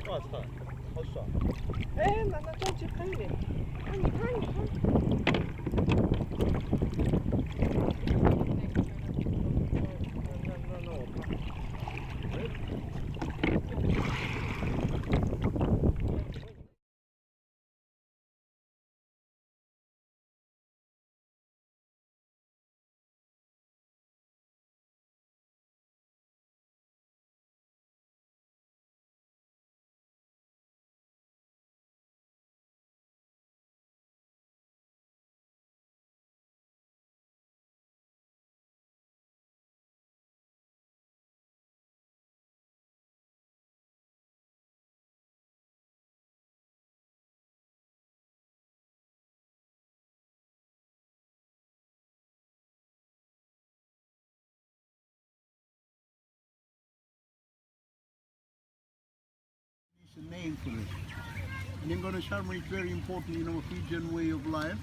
哇操，好爽！哎，那这就可以了。看，你看，你看。那我怕。A name for it. And in Ghana, Sharma is very important in our Fijian way of life,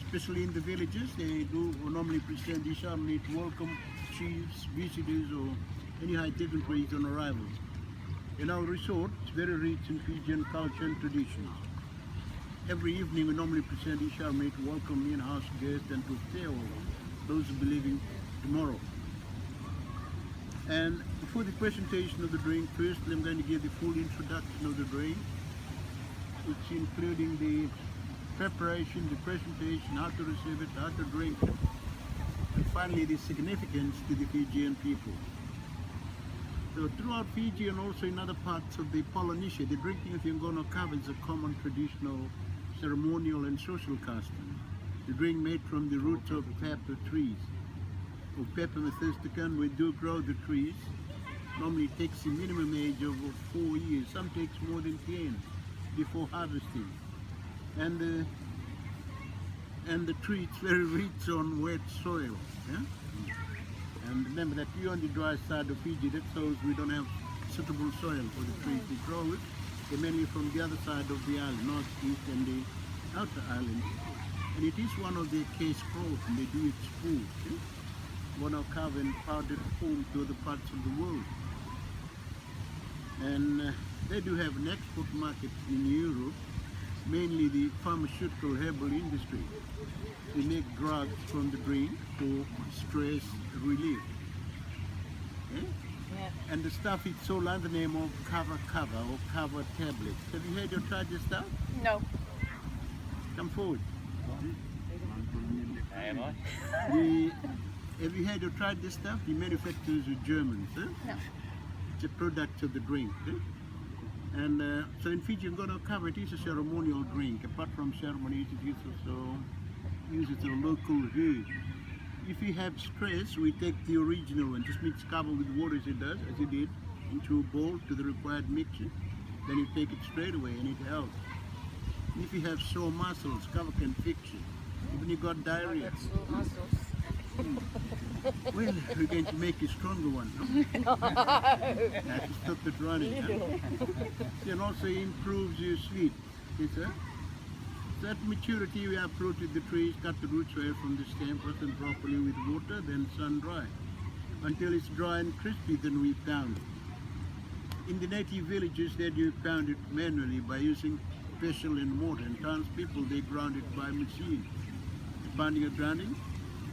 especially in the villages. They do normally present the Sharma to welcome chiefs, visitors, or any high dignitaries on arrival. In our resort, it's very rich in Fijian culture and traditions. Every evening, we normally present the Sharma to welcome in-house guests and to tell those who believe in tomorrow. And before the presentation of the drink, first I'm going to give the full introduction of the drink, which including the preparation, the presentation, how to receive it, how to drink it, and finally the significance to the Fijian people. So throughout Fiji and also in other parts of the Polynesia, the drinking of Yongono Kava is a common traditional, ceremonial and social custom. The drink made from the roots of pepper trees. Of pepper methystican, we do grow the trees. Normally it takes a minimum age of 4 years, some takes more than 10 before harvesting. And the tree is very rich on wet soil. Yeah? And remember that you're on the dry side of Fiji, that shows we don't have suitable soil for the trees to grow it. They're mainly from the other side of the island, northeast and the outer island. And it is one of their case crops, and they do its food. Yeah? One of carving powdered form to other parts of the world. And they do have an export market in Europe, mainly the pharmaceutical herbal industry. They make drugs from the drink for stress relief. Okay? Yeah. And the stuff is sold under the name of kava or kava tablets. Have you heard or tried this stuff? No. Come forward. Am I? Have you heard or tried this stuff? The manufacturers are Germans. Eh? No. It's a product of the drink. Eh? And so in Fiji, Yongono Kava, it is a ceremonial drink. Apart from ceremonies, it is also used as a local herb. If you have stress, we take the original one, just mix kava with water as it did, into a bowl to the required mixture. Then you take it straight away and it helps. And if you have sore muscles, kava can fix it. Even you got diarrhea. Well, we're going to make a stronger one. No? To stop it running. Huh? And also improves your sleep. Yes, sir? So at maturity, we uprooted the trees, cut the roots away from the stem, wash them properly with water, then sun dry. Until it's dry and crispy, then we pound it. In the native villages, they do pound it manually by using pestle and mortar. And townspeople, they ground it by machine. Pounding and grinding.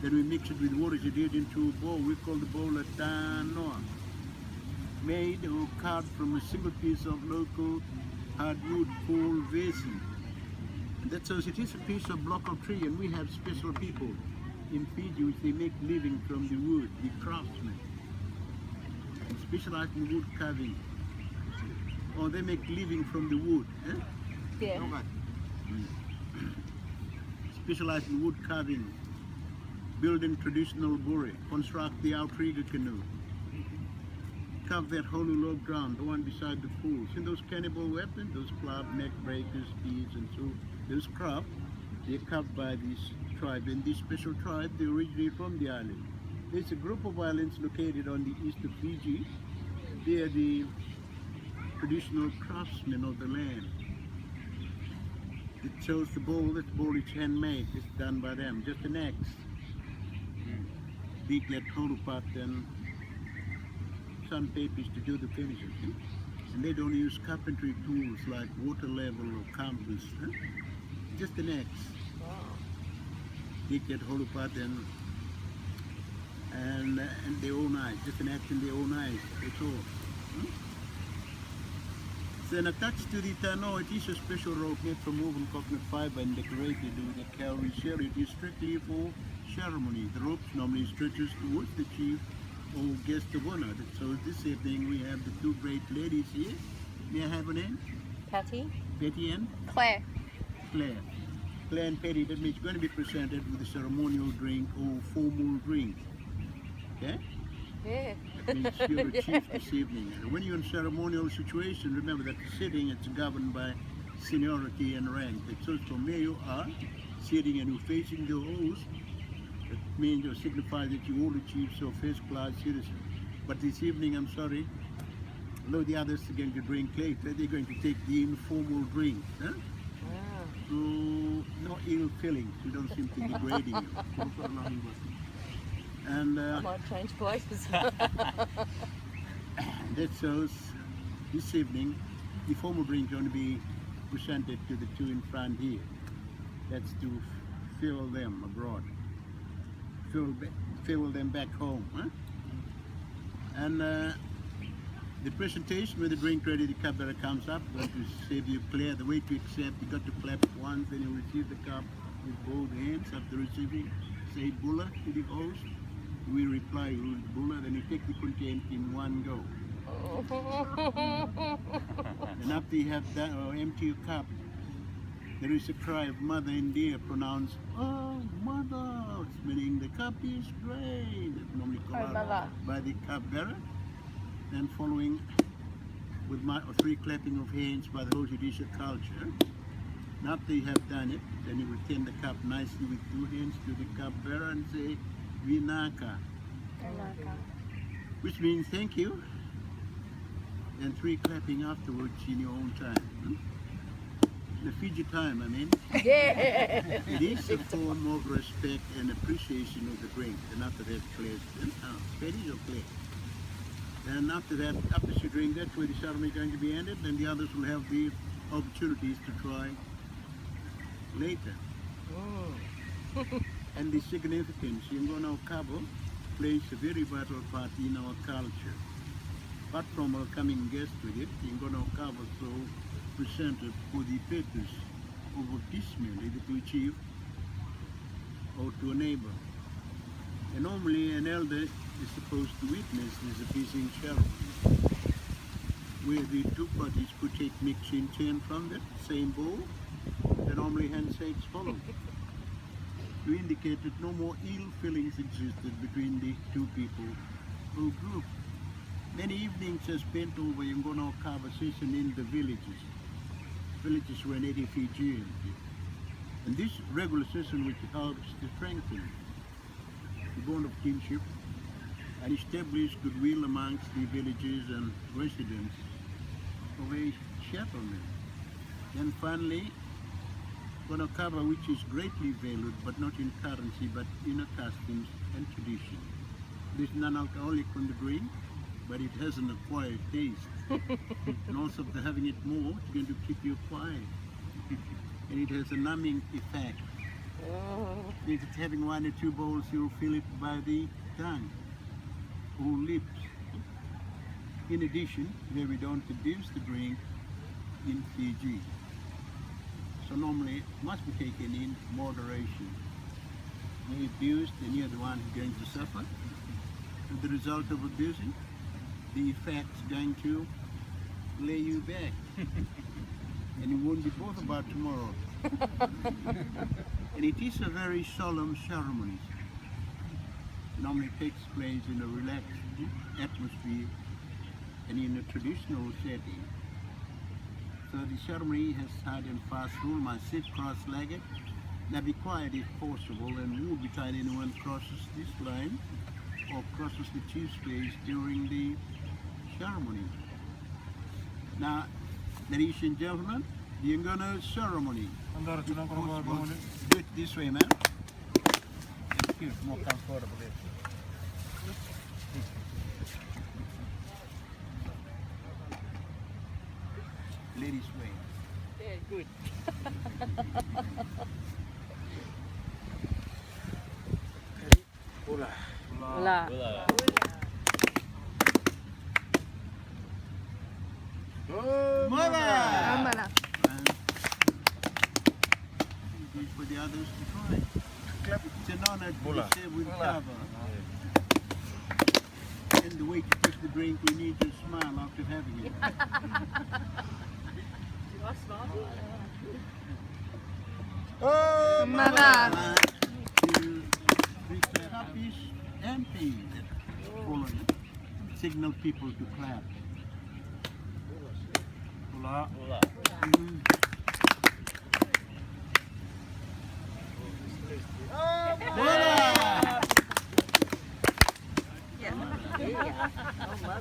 Then we mix it with water as it did into a bowl. We call the bowl a tanoa, made or carved from a single piece of local hardwood called vesi. And that shows it is a piece of block of tree, and we have special people in Fiji which they make living from the wood, the craftsmen. They specialize in wood carving. Or they make living from the wood. Eh? Yeah. Specialize in wood carving. Building traditional buri, construct the outrigger canoe, carve that hollow log ground, the one beside the pool. See those cannibal weapons, those club, neck breakers, spears, and so those craft, they're carved by this tribe, and this special tribe, they originate from the island. There's a group of islands located on the east of Fiji. They are the traditional craftsmen of the land. It shows the bowl, that bowl is handmade, it's done by them, just an axe. Dig that hollow part and sandpapers to do the finishes. And they don't use carpentry tools like water level or compass. Just an axe. Wow. Dig that hollow part and their own eyes. Just an axe and their own eyes. That's all. Then attached to the tonneau, it is a special rope made from woven coconut fiber and decorated with a cowrie shell. It is strictly for ceremony. The rope normally stretches towards the chief or guest of honor. So this evening we have the two great ladies here. May I have a name? Patty? Betty and Claire. Claire. Claire and Patty, that means going to be presented with a ceremonial drink or formal drink. Okay? Yeah. That means you're a chief this evening. When you're in ceremonial situation, remember that the sitting is governed by seniority and rank. So from where you are sitting and you're facing the host, that means or signifies that you all the chiefs or first class citizen. But this evening, I'm sorry, although the others are going to drink later, they're going to take the informal drink. Huh? Wow. So no ill feelings. We don't seem to be degrading you. And I might change places. that shows this evening the formal drink is going to be presented to the two in front here. That's to fill them abroad, fill them back home. Huh? And the presentation with the drink ready, the cup bearer comes up, going to save you clear. The way to accept, you got to clap once, then you receive the cup with both hands after receiving. Say bulla to the host. We reply bulla, then you take the content in one go. And after you have that, or empty your cup, there is a cry of mother in dear pronounced, oh mother, meaning the cup is drained. It's normally called out by the cup bearer. Then following with three clapping of hands by the host, it is a culture. And after you have done it, then you return the cup nicely with two hands to the cup bearer and say, Vinaka, which means thank you, and three clapping afterwards in your own time. The Fiji time, I mean. Yeah. It is a form of respect and appreciation of the drink. And after that, Claire's Betty or Claire. And after that, after she drink that, where the ceremony is going to be ended, then the others will have the opportunities to try later. And the significance, Yingono Cabo plays a very vital part in our culture. Apart from our coming guest with it, Yingono Cabo so presented for the purpose of appeasement, either to a chief or to a neighbor. And normally an elder is supposed to witness this appeasing ceremony, where the two parties could take mix in turn from that same bowl, and normally handshakes follow. To indicate that no more ill feelings existed between the two people or group. Many evenings are spent over Yingono conversation in the villages. Villages were native Fijian. And this regular session which helps to strengthen the bond of kinship and establish goodwill amongst the villages and residents of a settlement. And finally, Konokaba, which is greatly valued, but not in currency, but in customs and tradition. There's non-alcoholic on the drink, but it has an acquired taste. And also after having it more, it's going to keep you quiet. And it has a numbing effect. If it's having one or two bowls, you'll feel it by the tongue or lips. In addition, where we don't abuse the drink in Fiji. So normally it must be taken in moderation. When you abuse, then you're the one who's going to suffer. And the result of abusing, the effect's going to lay you back. And you won't be bothered about tomorrow. And it is a very solemn ceremony. It normally takes place in a relaxed atmosphere and in a traditional setting. So the ceremony has hard and fast rule. Must sit cross-legged. Now be quiet if possible, and move between anyone crosses this line or crosses the chief's face during the ceremony. Now, ladies and gentlemen, the Yingono ceremony. Do it this way, man. Thank you. More comfortable. ladies' way. Yeah, good. Oolala. Oolala. Mama. And it is for the others to try. It's an honor to Mula. be shared with Java. And the way to take the drink, we need to smile after having it. Oh, Mama. To reach the cup is empty. Full of it. Signal people to clap. Oolala. Mhm.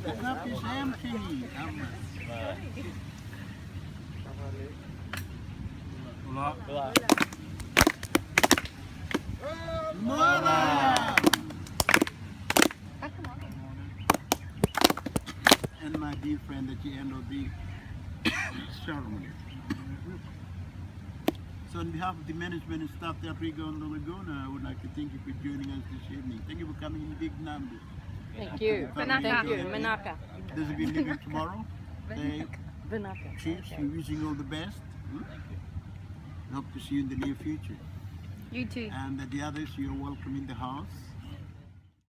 The cup is empty. Oolala. Mother! And my dear friend at the end of the ceremony. So on behalf of the management and staff at Outrigger on the Laguna, I would like to thank you for joining us this evening. Thank you for coming in big numbers. Thank you. Thank you. Manaka. Those of you leaving tomorrow, say Manaka. cheers. We're wishing you all the best. Hope to see you in the near future. You too. And the others, you're welcome in the house.